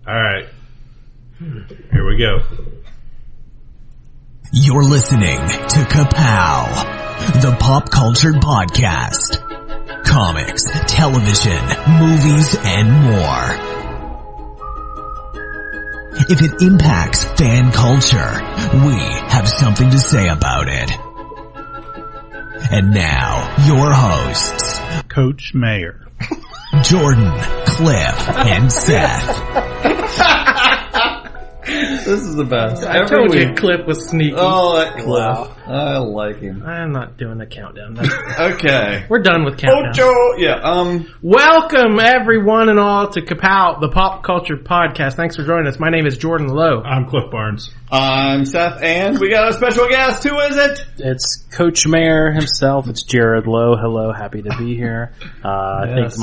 Alright. Here we go. You're listening to Ka-Pow, the pop culture podcast. Comics, television, movies, and more. If it impacts fan culture, we have something to say about it. And now, your hosts, Coach Mayer, Jordan, Cliff, and Seth. This is the best. I told you Cliff was sneaky. Oh, that Cliff. Wow. I like him. I'm not doing the countdown. Okay. We're done with countdown. Ocho, yeah. Welcome everyone and all to Ka-Pow, the pop culture podcast. Thanks for joining us. My name is Jordan Lowe. I'm Cliff Barnes. I'm Seth, and we got a special guest. Who is it? It's Coach Mayer himself. It's Jared Lowe. Hello, happy to be here. I think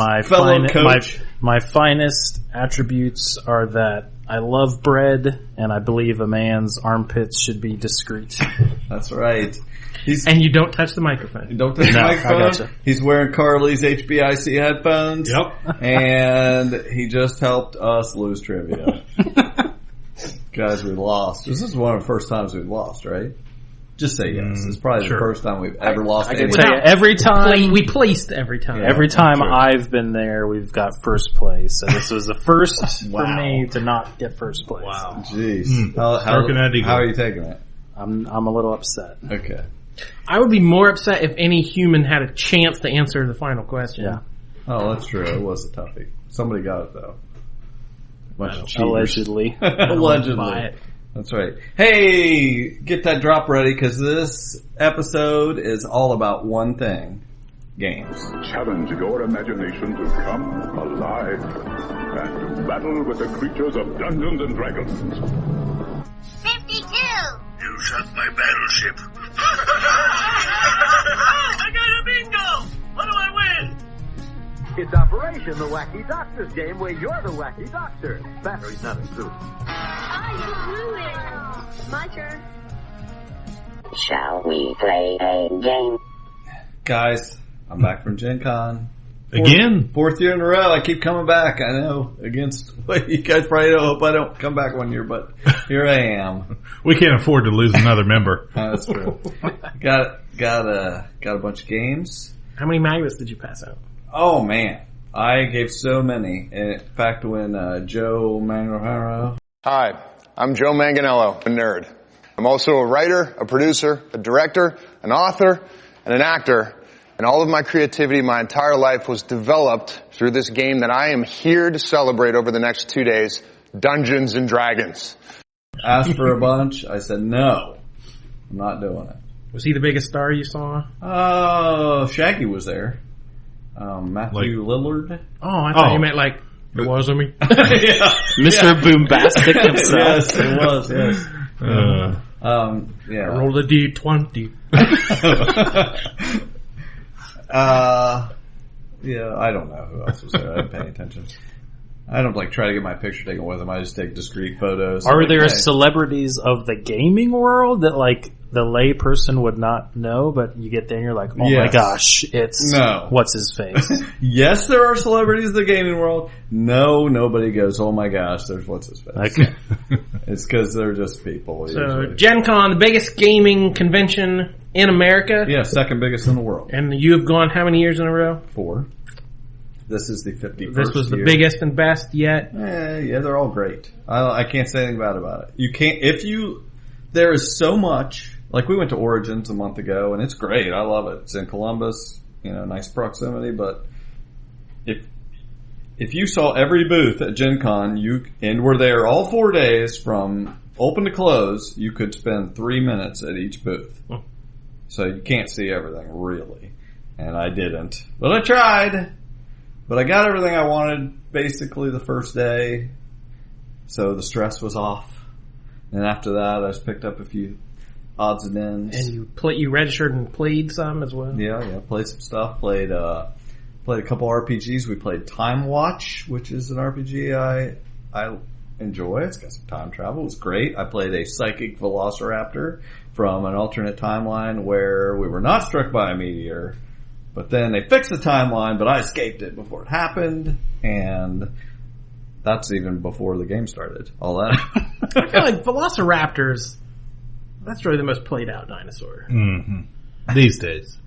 my finest attributes are that I love bread, and I believe a man's armpits should be discreet. That's right. And you don't touch the microphone. You don't touch the microphone. I gotcha. He's wearing Carly's HBIC headphones. Yep. And he just helped us lose trivia. Guys, we lost. This is one of the first times we've lost, right? Just say yes. It's probably the first time we've ever lost. I can tell you, every time we placed every time. Every time I've been there, we've got first place. So this was the first for me to not get first place. Wow. Jeez. How are you taking it? I'm a little upset. Okay. I would be more upset if any human had a chance to answer the final question. Yeah. Oh, that's true. It was a toughie. Somebody got it though. Allegedly. Allegedly. That's right. Hey, get that drop ready because this episode is all about one thing. Games. Challenge your imagination to come alive and to battle with the creatures of Dungeons and Dragons. 52! You shot my battleship. I got a bingo! What do I win? It's Operation the Wacky Doctor's game where you're the Wacky Doctor. Batteries not included. I blew it. My turn. Shall we play a game? Guys, I'm back from Gen Con. Again? Fourth year in a row. I keep coming back. I know. Against, you guys probably hope I don't come back one year, but here I am. We can't afford to lose another member. That's true. Got a bunch of games. How many magnets did you pass out? Oh man, I gave so many. In fact, when Joe Manganiello. Hi, I'm Joe Manganiello, a nerd. I'm also a writer, a producer, a director, an author, and an actor. And all of my creativity my entire life was developed through this game that I am here to celebrate over the next 2 days, Dungeons and Dragons. Asked for a bunch. I said no. I'm not doing it. Was he the biggest star you saw? Oh, Shaggy was there. Matthew Lillard. Oh, I thought you meant like, it wasn't me. Yeah. Mr. Boombastic himself. Yes, it was, yes. Yeah. I rolled a D20. Yeah, I don't know who else was there. I didn't pay attention. I don't try to get my picture taken with them. I just take discreet photos. Are there celebrities of the gaming world that the lay person would not know, but you get there and you're like, oh my gosh, it's what's his face? Yes, there are celebrities in the gaming world. No, nobody goes, oh my gosh, there's what's his face. Okay. It's because they're just people. So usually. Gen Con, the biggest gaming convention in America. Yeah, second biggest in the world. And you have gone how many years in a row? 4. This is the 51st This was the year. biggest and best yet? Yeah, they're all great. I can't say anything bad about it. You can't, there is so much, like we went to Origins a month ago and it's great. I love it. It's in Columbus, nice proximity, but if you saw every booth at Gen Con, and were there all 4 days from open to close, you could spend 3 minutes at each booth. So you can't see everything, really. And I didn't. But I tried. But I got everything I wanted basically the first day. So the stress was off. And after that, I just picked up a few odds and ends. And you registered and played some as well? Yeah, played some stuff. Played a couple RPGs. We played Time Watch, which is an RPG I enjoy. It's got some time travel. It was great. I played a psychic velociraptor from an alternate timeline where we were not struck by a meteor, but then they fixed the timeline, but I escaped it before it happened, and that's even before the game started. All that. I feel like Velociraptors, that's really the most played out dinosaur. Mm-hmm. These days.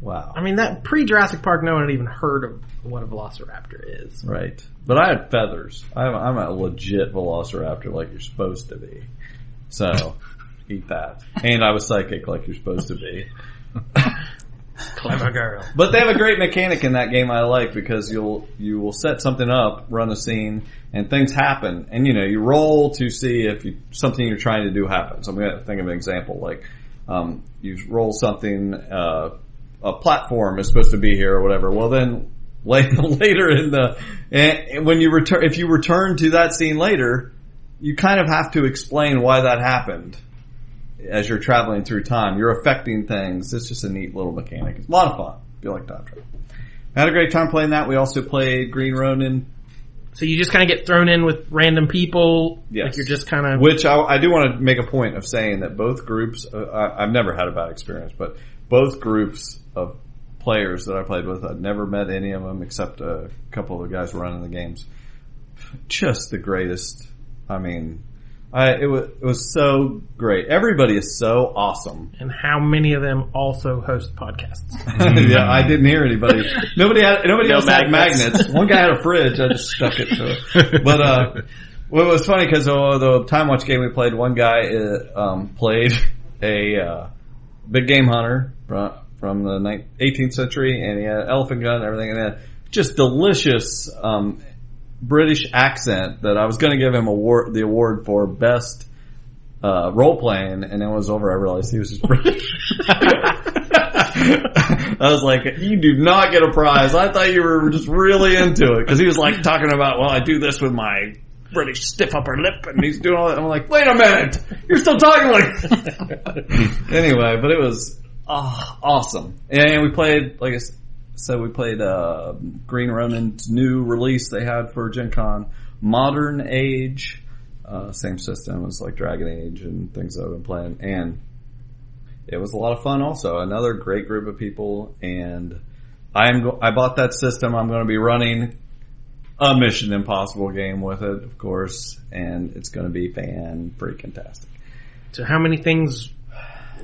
Wow. I mean, that pre-Jurassic Park, no one had even heard of what a Velociraptor is. Right. But I had feathers. I'm a legit Velociraptor like you're supposed to be. So, eat that. And I was psychic like you're supposed to be. Clever girl. But they have a great mechanic in that game I like, because you will set something up, run a scene, and things happen. And you roll to see if something you're trying to do happens. I'm going to think of an example. Like, you roll something, a platform is supposed to be here or whatever. Well, then later when you return, if you return to that scene later, you kind of have to explain why that happened as you're traveling through time. You're affecting things. It's just a neat little mechanic. It's a lot of fun if you like time travel. I had a great time playing that. We also played Green Ronin. So you just kind of get thrown in with random people? Yes. Like you're just kind of... Which I do want to make a point of saying that both groups, I've never had a bad experience, but both groups of players that I played with, I'd never met any of them except a couple of the guys running the games. Just the greatest. I mean, it was so great. Everybody is so awesome. And how many of them also host podcasts? Yeah, I didn't hear anybody. Nobody else had magnets. One guy had a fridge. I just stuck it to it. But well, it was funny because the Time Watch game we played, one guy played a big game hunter from the 18th century, and he had an elephant gun and everything, and then just delicious British accent that I was going to give him the award for best role playing, and then it was over. I realized he was just British. I was like, you do not get a prize. I thought you were just really into it, because he was like talking about, well, I do this with my British stiff upper lip, and he's doing all that. I'm like, wait a minute, you're still talking like anyway, but it was awesome. And we played, like I said, we played Green Ronin's new release they had for Gen Con, Modern Age. Same system as like Dragon Age and things that I've been playing. And it was a lot of fun also. Another great group of people. And I bought that system. I'm going to be running a Mission Impossible game with it, of course. And it's going to be fan-freaking-tastic. So how many things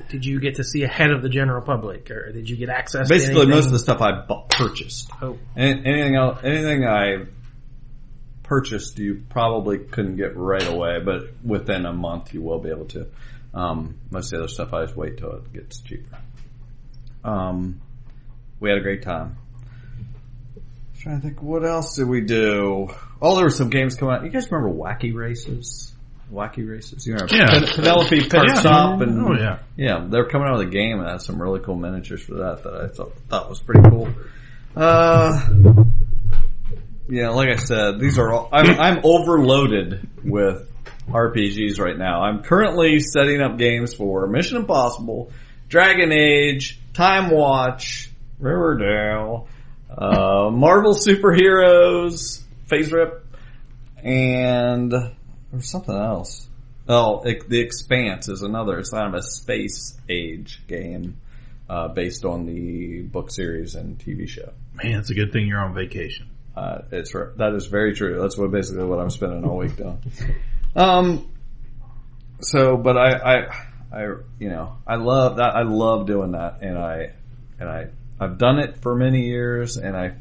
did you get to see ahead of the general public, or did you get access to Basically, most of the stuff I purchased. Oh. Anything I purchased, you probably couldn't get right away, but within a month you will be able to. Most of the other stuff I just wait till it gets cheaper. We had a great time. I'm trying to think, what else did we do? Oh, there were some games coming out. You guys remember Wacky Races? Wacky Races. You remember? Yeah. Penelope Parks Up and yeah, they're coming out with a game and had some really cool miniatures for that I thought was pretty cool. Yeah, like I said, these are all I'm overloaded with RPGs right now. I'm currently setting up games for Mission Impossible, Dragon Age, Time Watch, Riverdale, Marvel Superheroes, Phase Rip, and there's something else. Oh, The Expanse is another. It's kind of a space age game based on the book series and TV show. Man, it's a good thing you're on vacation. That is very true. That's basically what I'm spending all week doing. So, but I love that. I love doing that, and I've done it for many years, and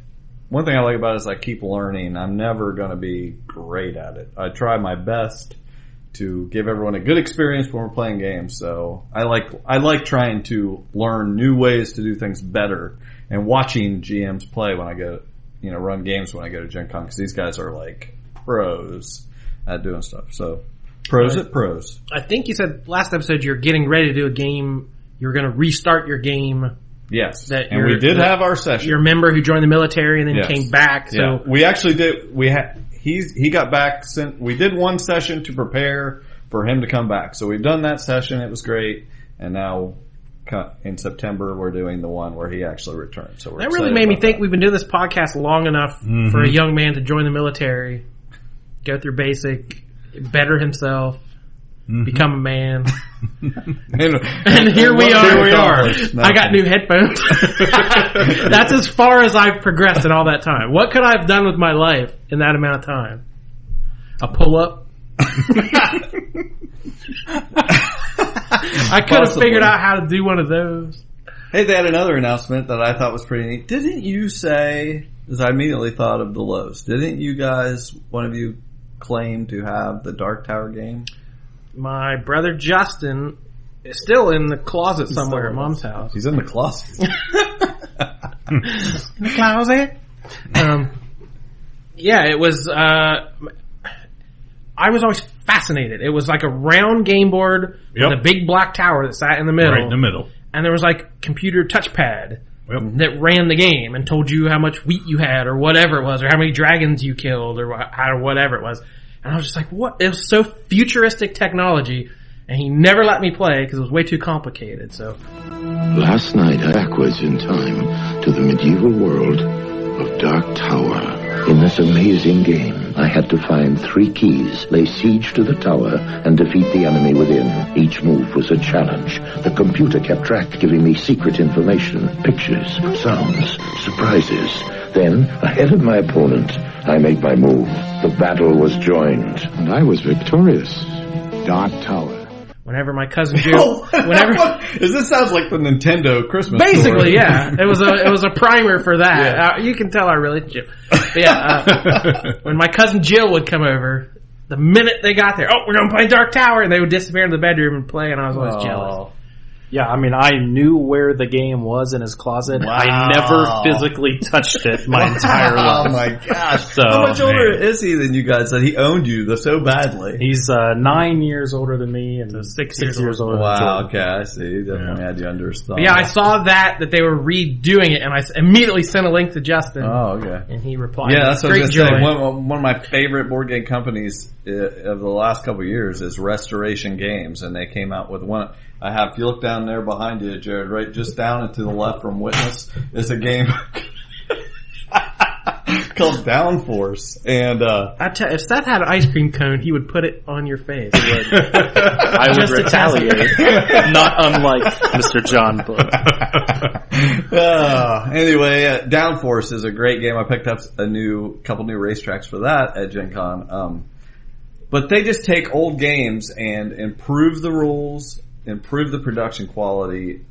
one thing I like about it is I keep learning. I'm never going to be great at it. I try my best to give everyone a good experience when we're playing games. So I like trying to learn new ways to do things better, and watching GMs play when I go, run games when I go to Gen Con, because these guys are like pros at doing stuff. So pros at pros. I think you said last episode you're getting ready to do a game. You're going to restart your game. Yes, and we did have our session. Your member who joined the military and then came back. So yeah. We actually did. He got back. We did one session to prepare for him to come back. So we've done that session. It was great. And now in September we're doing the one where he actually returned. So that really made me think we've been doing this podcast long enough for a young man to join the military, go through basic, better himself, become a man. and here we are. I got new headphones. That's as far as I've progressed in all that time. What could I have done with my life in that amount of time? A pull-up. I could have figured out how to do one of those. Hey, they had another announcement that I thought was pretty neat. Didn't you say, as I immediately thought of the Lowe's, didn't you guys, one of you, claim to have the Dark Tower game? My brother Justin is still in the closet somewhere at Mom's house. He's in the closet. In the closet? Yeah, it was, I was always fascinated. It was like a round game board with a big black tower that sat in the middle. Right in the middle. And there was like computer touchpad that ran the game and told you how much wheat you had or whatever it was, or how many dragons you killed or whatever it was. And I was just like, what? It was so futuristic technology, and he never let me play because it was way too complicated. So last night, backwards in time to the medieval world of Dark Tower. In this amazing game, I had to find 3 keys, lay siege to the tower, and defeat the enemy within. Each move was a challenge. The computer kept track, giving me secret information, pictures, sounds, surprises. Then, ahead of my opponent, I made my move. The battle was joined, and I was victorious. Dark Tower. Whenever my cousin Jill, This sounds like the Nintendo Christmas basically, story. yeah, it was a primer for that. You can tell our relationship. But yeah, when my cousin Jill would come over, the minute they got there, we're gonna play Dark Tower, and they would disappear into the bedroom and play, and I was always jealous. Yeah, I mean, I knew where the game was in his closet. Wow. I never physically touched it my entire life. Oh my gosh. So, how much older is he than you guys that he owned you so badly? He's 9 years older than me and So 6 years older than Wow, Jordan. okay, I see. He definitely had you under his thumb. But yeah, I saw that they were redoing it, and I immediately sent a link to Justin. Oh, okay. And he replied. Yeah, that's what I was Great going to say. joy. One of my favorite board game companies of the last couple of years is Restoration Games, and they came out with one. If you look down there behind you, Jared, right just down and to the left from Witness, is a game called Downforce. And I tell you, if Seth had an ice cream cone, he would put it on your face. I would retaliate. Not unlike Mr. John Book. Anyway, Downforce is a great game. I picked up a couple new racetracks for that at Gen Con. But they just take old games and improve the rules, improve the production quality,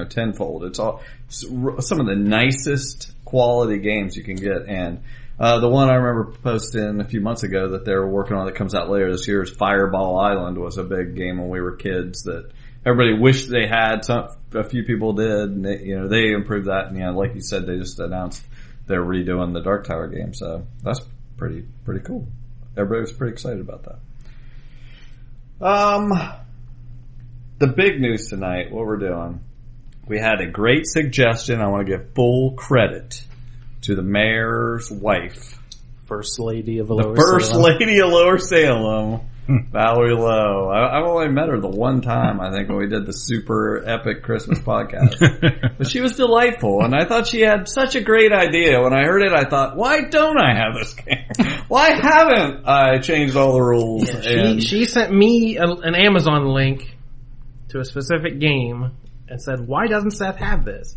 tenfold. It's all some of the nicest quality games you can get. And the one I remember posting a few months ago that they were working on that comes out later this year is Fireball Island. Was a big game when we were kids that everybody wished they had. A few people did, and they improved that. And like you said, they just announced they're redoing the Dark Tower game. So that's pretty cool. Everybody was pretty excited about that. The big news tonight, what we're doing, we had a great suggestion. I want to give full credit to the mayor's wife. First Lady of Lower Salem. The First Lady of Lower Salem, Valerie Lowe. I've only met her the one time, I think, when we did the super epic Christmas podcast. But she was delightful, and I thought she had such a great idea. When I heard it, I thought, why don't I have this game? Why haven't I changed all the rules? Yeah, she sent me an Amazon link to a specific game and said, why doesn't Seth have this?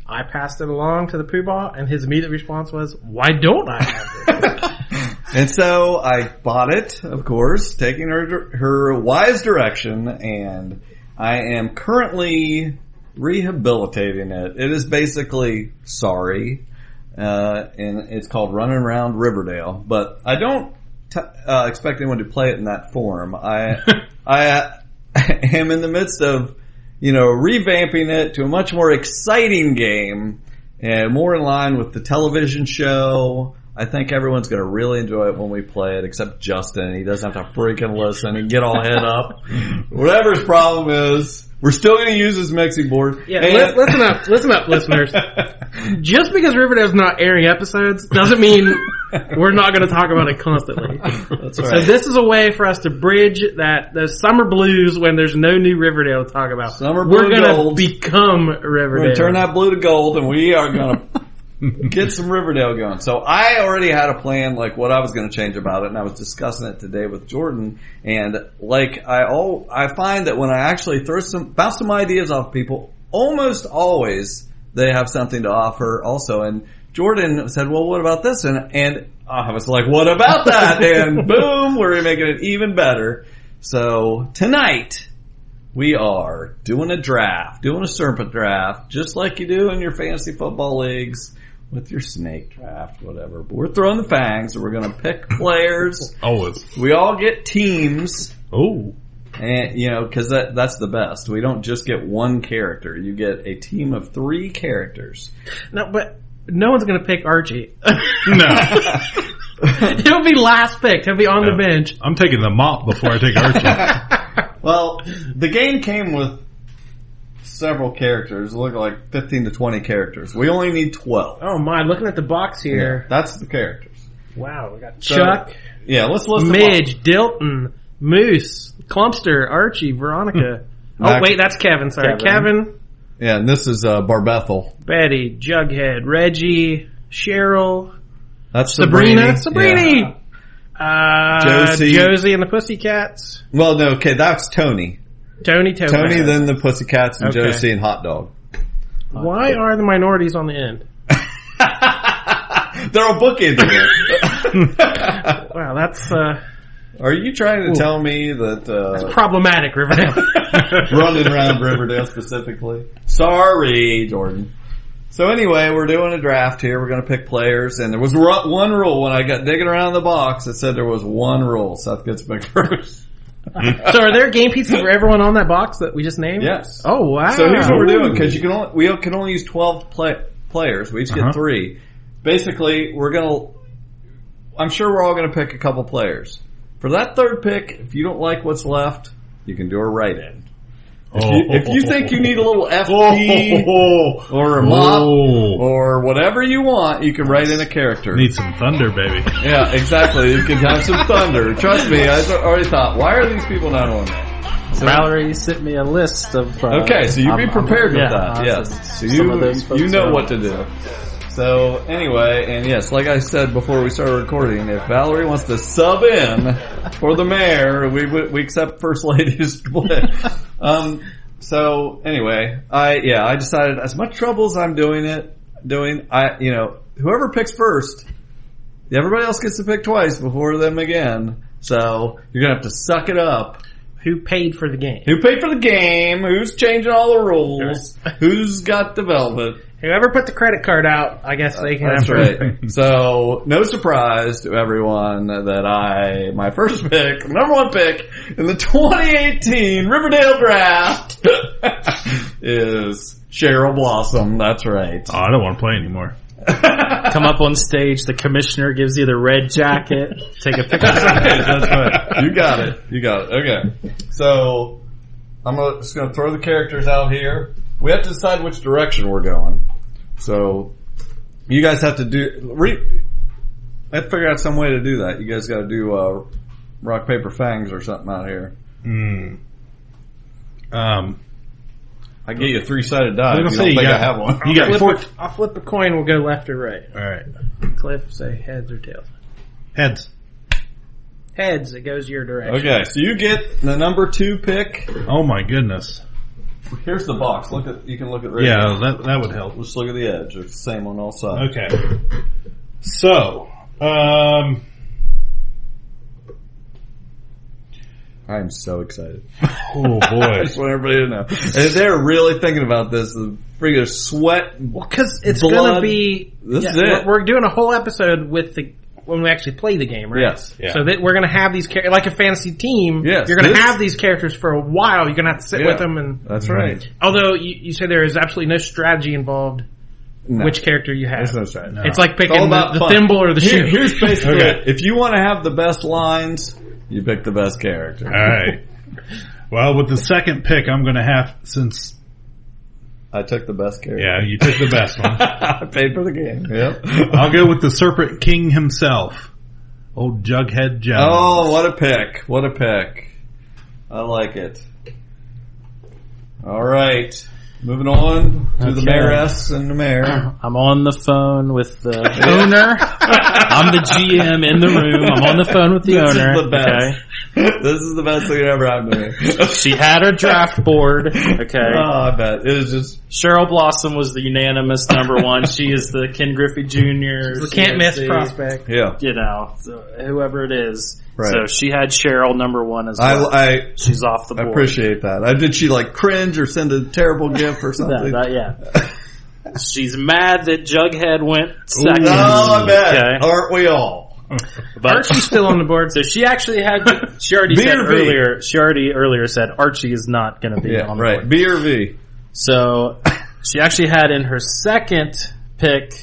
I passed it along to the Poobah, and his immediate response was, why don't I have this? And so I bought it, of course, taking her wise direction, and I am currently rehabilitating it. It is basically Sorry, and it's called Running Around Riverdale, but I don't expect anyone to play it in that form. I am in the midst of, revamping it to a much more exciting game and more in line with the television show. I think everyone's going to really enjoy it when we play it, except Justin. He doesn't have to freaking listen and get all head up. Whatever his problem is, we're still going to use his mixing board. Yeah, listen up, listeners. Just because Riverdale's not airing episodes doesn't mean we're not going to talk about it constantly. That's right. So this is a way for us to bridge those summer blues when there's no new Riverdale to talk about. We're going to become Riverdale. We're going to turn that blue to gold, and we are going to get some Riverdale going. So I already had a plan, like what I was going to change about it, and I was discussing it today with Jordan. And I find that when I actually bounce some ideas off people, almost always they have something to offer also. And Jordan said, well, what about this? And I was like, what about that? And boom, we're making it even better. So tonight, we are doing a draft, doing a Serpent draft, just like you do in your fantasy football leagues with your snake draft, whatever. But we're throwing the fangs, and we're going to pick players. Always. We all get teams. Oh. And, because that's the best. We don't just get one character. You get a team of 3 characters. No, but no one's going to pick Archie. No. He'll be last picked. He'll be on the bench. I'm taking the mop before I take Archie. Well, the game came with several characters. It looked like 15 to 20 characters. We only need 12. Oh my, looking at the box here. Yeah, that's the characters. Wow, we got Chuck. Yeah, let's list Midge, Dilton, Moose, Clumpster, Archie, Veronica. Oh wait, that's Kevin, sorry. Kevin. Yeah, and this is Barbethel. Betty, Jughead, Reggie, Cheryl. That's Sabrina. Yeah. Josie and the Pussycats. Well, no, okay, that's Tony. Tony, then the Pussycats, and Josie and Hot Dog. Why are the minorities on the end? They're all bookended it. Wow, that's... Are you trying to tell me that... that's problematic, Riverdale. Running around Riverdale specifically. Sorry, Jordan. So anyway, we're doing a draft here. We're going to pick players, and there was one rule when I got digging around the box. It said there was one rule. Seth gets picked first. So are there game pieces for everyone on that box that we just named? Yes. Oh, wow. So here's what we're doing, because we can only use 12 players. We each get 3. Basically, I'm sure we're all going to pick a couple players. For that third pick, if you don't like what's left, you can do a write-in. If you think you need a little FP or a mop or whatever you want, you can write in a character. Need some thunder, baby. Yeah, exactly. You can have some thunder. Trust me, I already thought, why are these people not on there? So Valerie sent me a list of... okay, so you be prepared with that. Yes. So you know what to do. So anyway, and yes, like I said before we started recording, if Valerie wants to sub in for the mayor, we accept First Lady's split. So anyway, I decided as much trouble as I'm doing, whoever picks first, everybody else gets to pick twice before them again. So you're gonna have to suck it up. Who paid for the game? Who's changing all the rules? Who's got development? Whoever put the credit card out, I guess they can That's right. So, no surprise to everyone that my first pick, number 1 pick in the 2018 Riverdale Draft is Cheryl Blossom. That's right. Oh, I don't want to play anymore. Come up on stage, the commissioner gives you the red jacket, take a picture. That's right. You got it. Okay. So, I'm just going to throw the characters out here. We have to decide which direction we're going. So, you guys have to I have to figure out some way to do that. You guys got to do rock, paper, fangs or something out here. I get you a 3-sided die. I have one. You got I'll flip a coin. We'll go left or right. All right. Cliff, say heads or tails. Heads. Heads. It goes your direction. Okay, so you get the number 2 pick. Oh my goodness. Here's the box. You can look at. Yeah, that would help. Just look at the edge. It's the same on all sides. Okay. So, I'm so excited. Oh boy! I just want everybody to know. And they're really thinking about this. The freaking sweat. Well, because it's going to be. This is it. We're doing a whole episode when we actually play the game, right? Yes. Yeah. So that we're going to have these characters, like a fantasy team. Yes. You're going to have these characters for a while. You're going to have to sit with them, and that's right. Although you say there is absolutely no strategy involved. No. Which character you have? There's no strategy. No. It's like picking the thimble or the shoe. Here's basically it. If you want to have the best lines, you pick the best character. All right. Well, with the second pick, I'm going to have, since I took the best character. Yeah, you took the best one. I paid for the game. Yep. I'll go with the Serpent King himself. Old Jughead Jones. Oh, what a pick. I like it. All right. Moving on to the mayoress and the mayor. I'm on the phone with the owner. I'm the GM in the room. I'm on the phone with the owner. Is the best. Okay. This is the best thing that ever happened to me. She had her draft board. Okay. Oh, I bet. It was just... Cheryl Blossom was the unanimous number one. She is the Ken Griffey Jr. She's the can't-miss prospect. Yeah. You know, whoever it is. Right. So she had Cheryl number one as well. She's off the board. I appreciate that. Did she like cringe or send a terrible gift or something? Yeah. She's mad that Jughead went second. I bet. Okay. Aren't we all? But Archie's still on the board. So she actually had. She already said earlier. She already earlier said Archie is not going to be on the board. B or V. So she actually had in her second pick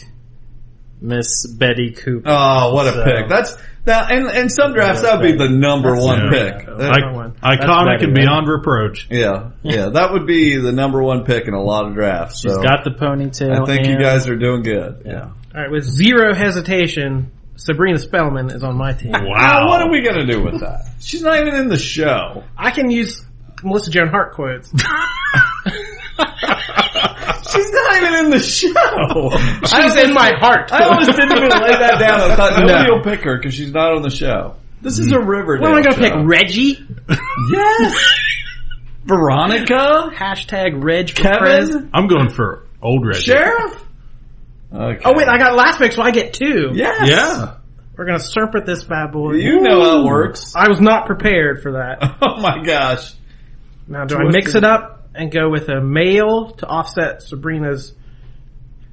Miss Betty Cooper. Oh, what a pick! That's now in some drafts that would be the number one pick. Iconic and beyond reproach. Yeah, that would be the number one pick in a lot of drafts. She's got the ponytail. I think you guys are doing good. Yeah. All right, with zero hesitation, Sabrina Spellman is on my team. Wow. Now, what are we going to do with that? She's not even in the show. I can use Melissa Joan Hart quotes. She's not even in the show. She's in my heart. I almost didn't even lay that down. I thought nobody will pick her because she's not on the show. This is a Riverdale What am I going to show. pick? Reggie? Yes. Veronica? Hashtag Reg for Kevin? Prez. I'm going for old Reggie. Sheriff? Okay. Oh wait, I got last pick, so I get two. Yes. Yeah. We're going to Serpent this bad boy. You know how it works. I was not prepared for that. Oh my gosh. Now, do I mix it up and go with a male to offset Sabrina's...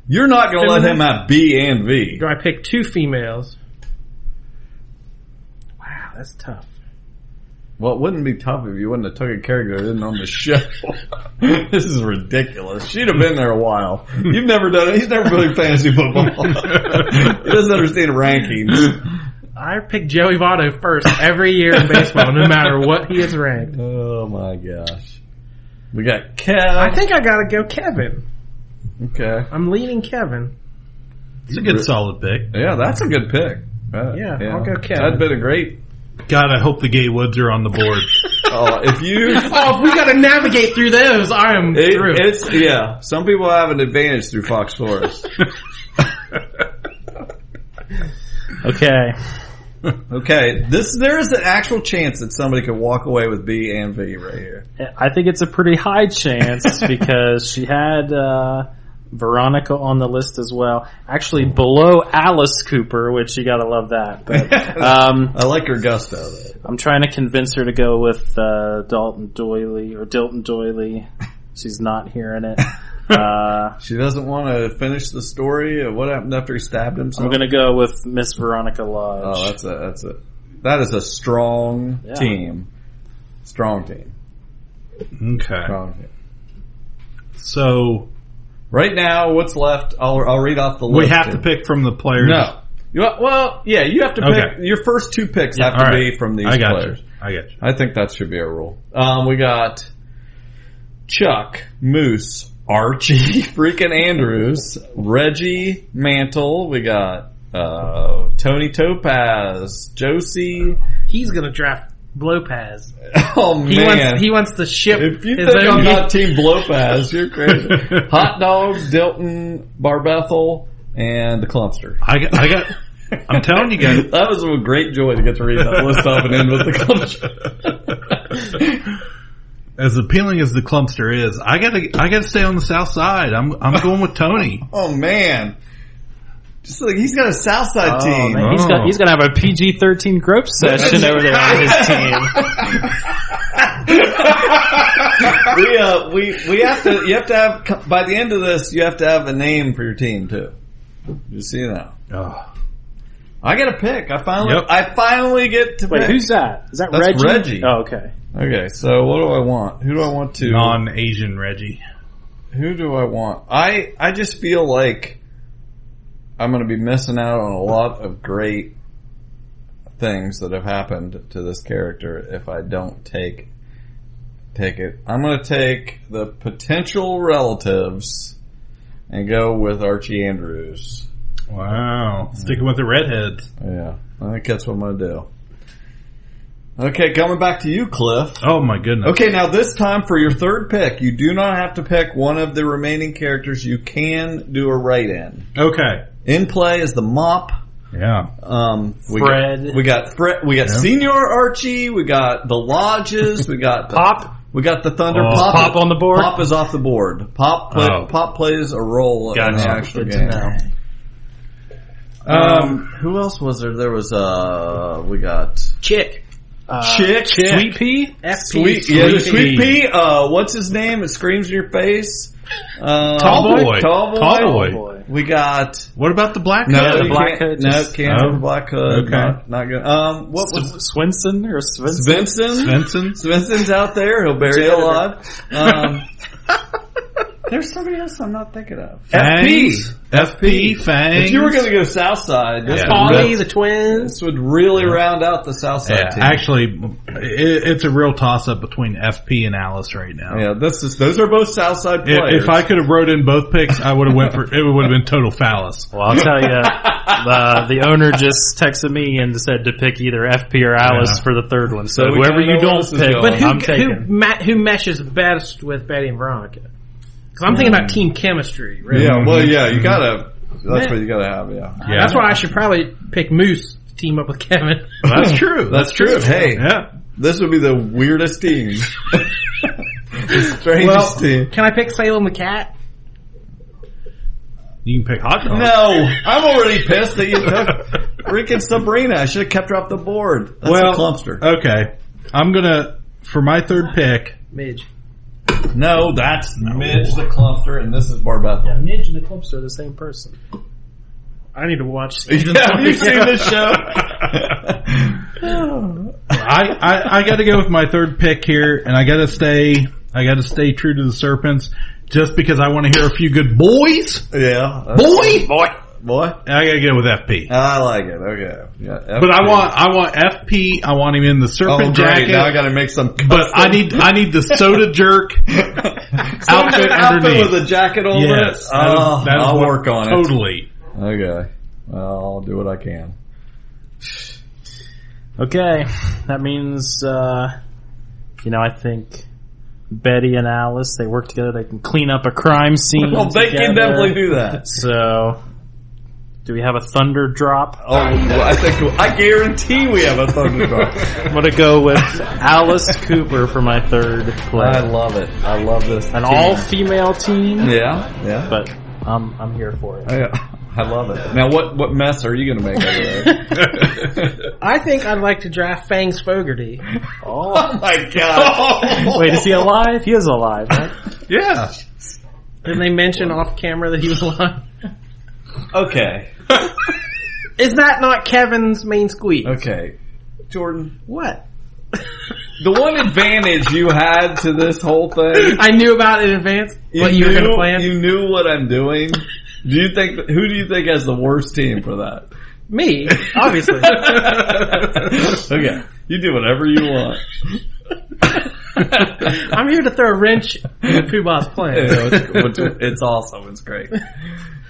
You're not going to let him have B and V. Do I pick two females? Wow, that's tough. Well, it wouldn't be tough if you wouldn't have took a character that isn't on the show. This is ridiculous. She'd have been there a while. You've never done it. He's never played fantasy football. He doesn't understand rankings. I pick Joey Votto first every year in baseball, no matter what he is ranked. Oh my gosh. We got Kev. I think I gotta go Kevin. Okay. I'm leaning Kevin. It's a good solid pick. Yeah, that's a good pick. Yeah, I'll go Kevin. That'd been a great... God, I hope the Gay Woods are on the board. If you... if we gotta navigate through those, I am through. Some people have an advantage through Fox Forest. Okay. Okay, there is an actual chance that somebody could walk away with B and V right here. I think it's a pretty high chance because she had Veronica on the list as well. Actually, below Alice Cooper, which you gotta love that. But I like her gusto, though. I'm trying to convince her to go with Dilton Doily. She's not hearing it. She doesn't want to finish the story of what happened after he stabbed himself. I'm going to go with Miss Veronica Lodge. Oh, that's it. That is a strong team. Strong team. Okay. Strong team. So, right now, what's left? I'll read off the list. We have to pick from the players. No. You have to pick. Okay. Your first two picks have to be from these players. I got you. I think that should be a rule. We got Chuck, Moose, Archie freaking Andrews, Reggie Mantle, we got Tony Topaz, Josie. He's gonna draft Blopaz. Oh man, he wants to ship. If you think I'm not Team Blopaz, you're crazy. Hot Dog, Dilton, Barbethel, and the Clumpster. I got. I'm telling you guys, that was a great joy to get to read that list off and end with the Clumpster. As appealing as the Clumpster is, I gotta stay on the south side. I'm going with Tony. Oh man. Just like he's got a Southside team. Man, he's gonna have a PG-13 group session over there on his team. You have to have, by the end of this, you have to have a name for your team too. You see that? Oh. I got a pick. I finally get to Wait, pick. Who's that? Is that That's Reggie? Oh, okay. Okay, so what do I want? Who do I want to... Non-Asian Reggie. Who do I want? I just feel like I'm going to be missing out on a lot of great things that have happened to this character if I don't take it. I'm going to take the potential relatives and go with Archie Andrews. Wow. Sticking with the redheads. Yeah. I think that's what I'm going to do. Okay, coming back to you, Cliff. Oh my goodness. Okay, now this time for your third pick, you do not have to pick one of the remaining characters. You can do a write-in. Okay. In play is the Mop. Yeah. Fred. We got Fred. We got Senior Archie. We got the Lodges. We got Pop. We got the Thunder. Pop on the board. Pop is off the board. Pop plays a role in the actual game. Who else was there? There was we got Chick. Sweet Pea? Sweet Pea. What's his name? It screams in your face. Tall boy. We got. What about the Black Hood? No, the Black Hood. No, can't have the Black Hood. Okay. Not good. What was Swenson or Svensson? Svenson's out there. He'll bury you alive. There's somebody else I'm not thinking of. FP, Fangs. If you were going to go Southside, Polly, the twins. This would really round out the Southside team. Actually, it's a real toss-up between FP and Alice right now. Yeah, those are both Southside players. If I could have wrote in both picks, I would have went for it. Would have been total phallus. Well, I'll tell you, the owner just texted me and said to pick either FP or Alice for the third one. So whoever you don't pick, I'm taking. Who meshes best with Betty and Veronica? Because I'm thinking about team chemistry. Really. Yeah, well, yeah, you gotta. That's what you gotta have. Yeah. That's why I should probably pick Moose to team up with Kevin. That's true. That's true. Hey, this would be the weirdest team. The strangest team. Can I pick Salem the cat? You can pick Hot Dog. No, I'm already pissed that you took freaking Sabrina. I should have kept her off the board. That's a clumpster. Okay, I'm gonna for my third pick. Midge. No, that's Midge the clumpster, and this is Barbethel. Yeah, Midge and the clumpster are the same person. I need to watch. Have you seen this show? I got to go with my third pick here, and I got to stay true to the Serpents, just because I want to hear a few good boys. Yeah, boy. I got to go with FP. I like it. Okay, yeah. FP. But I want FP. I want him in the Serpent jacket. Now I got to make some. But I need the soda jerk outfit underneath with a jacket over it. I'll work on it. Totally. Okay. Well, I'll do what I can. Okay, that means I think Betty and Alice, they work together. They can clean up a crime scene. Well, they can definitely do that. So, do we have a thunder drop? Oh, I guarantee we have a thunder drop. I'm going to go with Alice Cooper for my third play. I love it. I love this. An all-female team. Yeah. But I'm here for it. Yeah. I love it. Now, what mess are you going to make over there? I think I'd like to draft Fangs Fogarty. Oh my god! Wait, is he alive? He is alive, right? Yeah. Didn't they mention off camera that he was alive? Okay. Is that not Kevin's main squeak? Okay, Jordan. What? The one advantage you had to this whole thing, I knew about it in advance. What you were going to plan? You knew what I'm doing. Who do you think has the worst team for that? Me, obviously. Okay, you do whatever you want. I'm here to throw a wrench in Pooh-Bah's plan. It's awesome. It's great.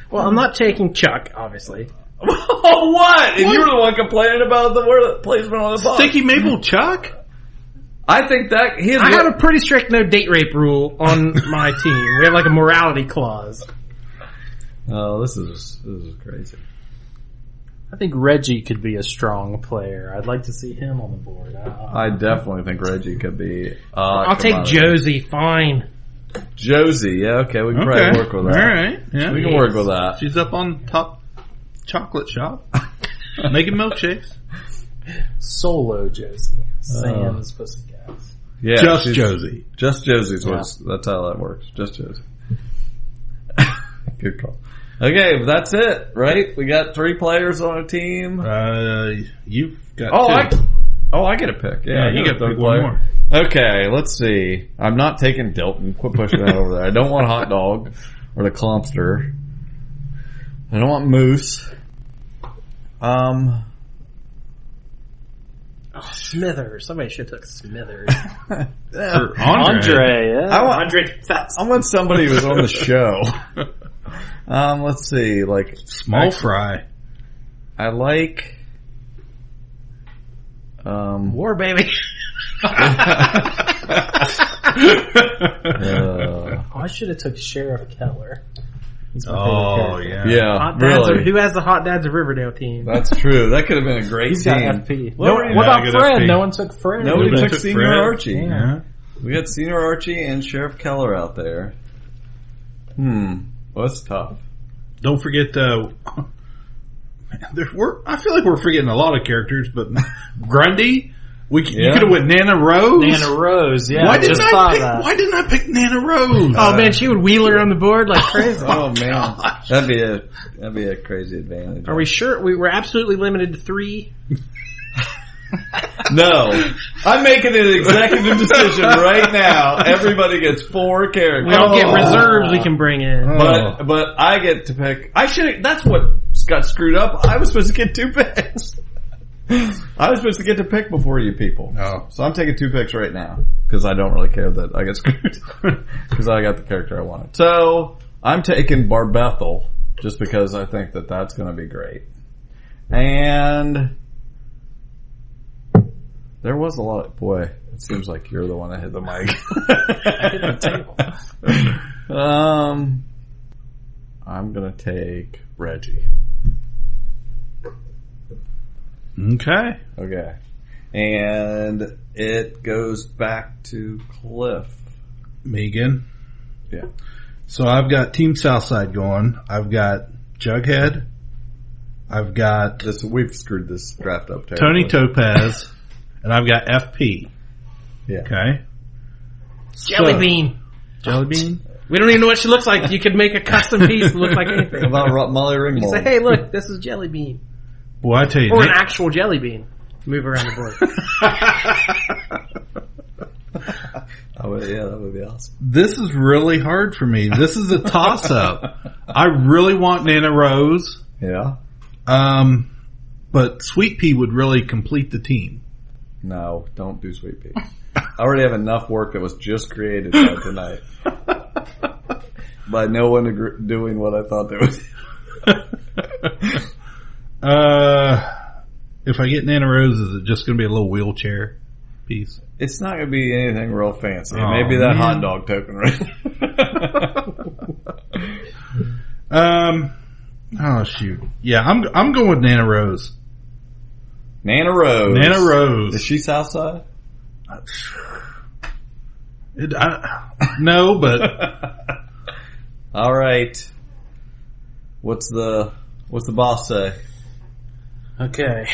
Well, I'm not taking Chuck, obviously. Oh, what? And you were the one complaining about the word placement on the box. Sticky Maple Chuck? I think that I have a pretty strict no date rape rule on my team. We have like a morality clause. Oh, this is crazy. I think Reggie could be a strong player. I'd like to see him on the board. I definitely think Reggie could be. I'll take Josie. Fine. Josie, yeah, okay, we can probably work with that. All right, yeah, we can work with that. She's up on top chocolate shop, making milkshakes. Solo Josie, Sam's Pussycats. Yeah, just Josie. Just Josie's that's how that works. Just Josie. Good call. Okay, that's it, right? We got 3 players on a team. You've got 2. I get a pick. Yeah, you get to pick one more. Okay, let's see. I'm not taking Dilton. Quit pushing that over there. I don't want Hot Dog or the Clumpster. I don't want Moose. Smithers. Somebody should have took Smithers. Andre. Yeah. I want somebody who was on the show. Let's see, like Small Fry. I like. War baby. I should have took Sheriff Keller. He's my favorite character. Yeah. Hot dads who has the Hot Dads of Riverdale team? That's true. That could have been a great He's team. got FP. What about Fred? FP. No one took Fred. Nobody took Senior Fred. Archie. Yeah. We had Senior Archie and Sheriff Keller out there. Well, that's tough. Don't forget, I feel like we're forgetting a lot of characters, but Grundy, you could have went Nana Rose. Nana Rose, yeah. Why didn't I pick Nana Rose? Oh man, she would wheel her on the board like crazy. Oh man, that'd be a crazy advantage. Are we sure? We were absolutely limited to 3. No, I'm making an executive decision right now. Everybody gets 4 characters. We don't get reserves we can bring in. But I get to pick. That's what got screwed up. I was supposed to get 2 picks. I was supposed to get to pick before you people. Oh. So I'm taking 2 picks right now because I don't really care that I get screwed because I got the character I wanted. So I'm taking Barbethel just because I think that that's going to be great. And there was a lot of, boy, it seems like you're the one that hit the mic. I hit the table. I'm going to take Reggie. Okay. Okay. And it goes back to Cliff. Megan. Yeah. So I've got Team Southside going. I've got Jughead. I've got We've screwed this draft up terribly. Tony Topaz. And I've got FP. Yeah. Okay. Jelly Bean. Jelly Bean? We don't even know what she looks like. You could make a custom piece look like anything. About Molly Ringwald. You say, hey, look, this is Jelly Bean. Boy, I tell you. Or an actual jelly bean. Move around the board. Yeah, that would be awesome. This is really hard for me. This is a toss-up. I really want Nana Rose. Yeah. But Sweet Pea would really complete the team. No, don't do Sweet Pea. I already have enough work that was just created by tonight. By no one doing what I thought they would do. If I get Nana Rose, is it just going to be a little wheelchair piece? It's not going to be anything real fancy. Oh, Maybe that hot dog token, right? Oh shoot! Yeah, I'm going with Nana Rose. Nana Rose. Nana Rose. Is she Southside? No, but all right. What's the boss say? Okay.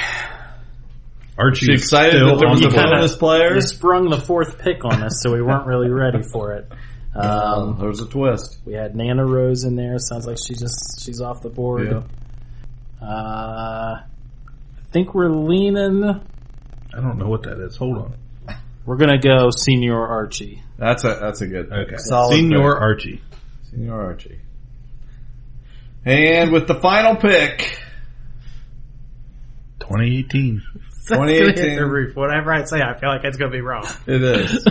Archie's she excited that there was a bonus player? You sprung the 4th pick on us, so we weren't really ready for it. There was a twist. We had Nana Rose in there. Sounds like she's off the board. Yeah. I think we're leaning. I don't know what that is. Hold on. We're gonna go Senior Archie. That's a good pick. Okay. Solid Senior pick. Archie. Senior Archie. And with the final pick, 2018. That's gonna hit the roof. Whatever I say, I feel like it's gonna be wrong. It is.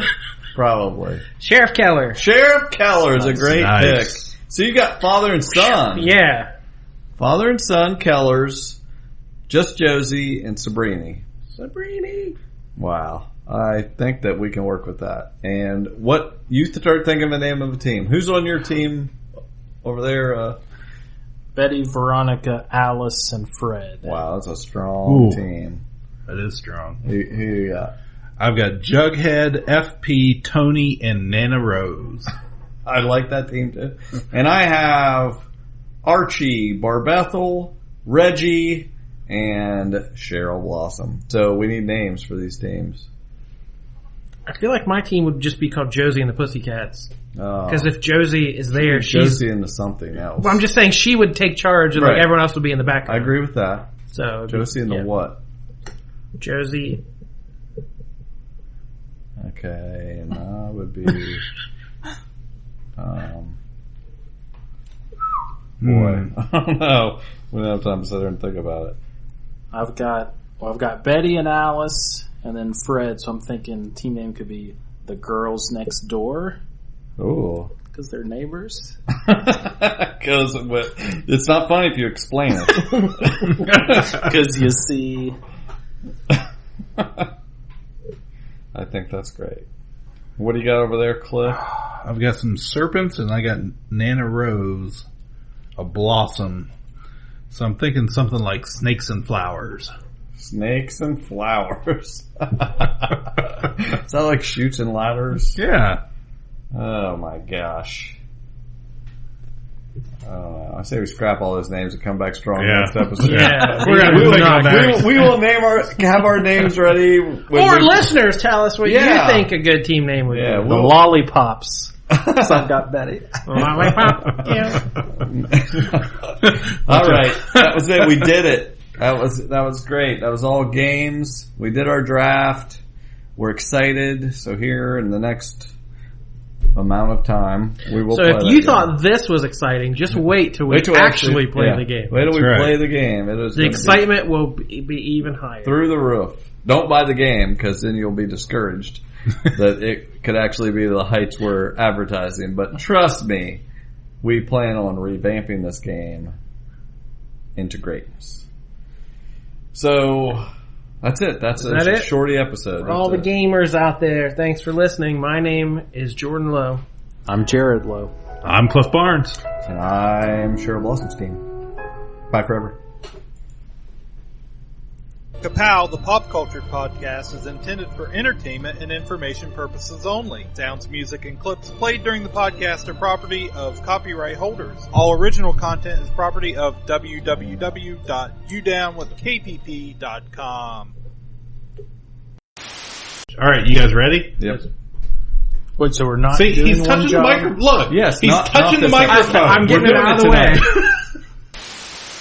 Probably. Sheriff Keller. Sheriff Keller is a great pick. Nice. So you got father and son. Yeah. Father and son Kellers, Just Josie, and Sabrini. Sabrini. Wow. I think that we can work with that. And what you start thinking of the name of a team. Who's on your team over there? Betty, Veronica, Alice, and Fred. Wow, that's a strong team. That is strong. Who you got? I've got Jughead, FP, Tony, and Nana Rose. I like that team too. And I have Archie, Barbethel, Reggie, and Cheryl Blossom. So we need names for these teams. I feel like my team would just be called Josie and the Pussycats. Because if Josie is there, she's Josie into something else. Well, I'm just saying she would take charge, and like everyone else would be in the background. I agree with that. So Josie into what? Josie. Okay, and that would be. Boy, I don't know. We don't have time to sit there and think about it. I've got Betty and Alice, and then Fred. So I'm thinking team name could be the Girls Next Door. Oh, because they're neighbors. Because it's not funny if you explain it. Because you see. I think that's great. What do you got over there, Cliff? I've got some serpents and I got Nana Rose, a blossom. So I'm thinking something like snakes and flowers. Snakes and flowers. Is that like Chutes and Ladders? Yeah. Oh my gosh. I say we scrap all those names and come back strong next episode. Yeah, we will have our names ready. Or listeners tell us what you think a good team name would be. The Lollipops. I've got Betty. Lollipop. Yeah. All right, that was it. We did it. That was great. That was all games. We did our draft. We're excited. So here in the next amount of time, we will. So play if you thought this was exciting, just wait till we actually play the game. Wait till we play the game. The excitement will be even higher. Through the roof. Don't buy the game because then you'll be discouraged that it could actually be the heights we're advertising. But trust me, we plan on revamping this game into greatness. So that's it. That's a shorty episode. For all the gamers out there, thanks for listening. My name is Jordan Lowe. I'm Jared Lowe. I'm Cliff Barnes. And I'm Cheryl Blossenstein. Bye forever. Ka-Pow, the pop culture podcast, is intended for entertainment and information purposes only. Sounds, music, and clips played during the podcast are property of copyright holders. All original content is property of www.udownwithkpp.com. All right, you guys ready? Yep. Wait, so we're not See, doing he's touching the microphone. Look, yes, he's touching the microphone. I'm getting it out of the way.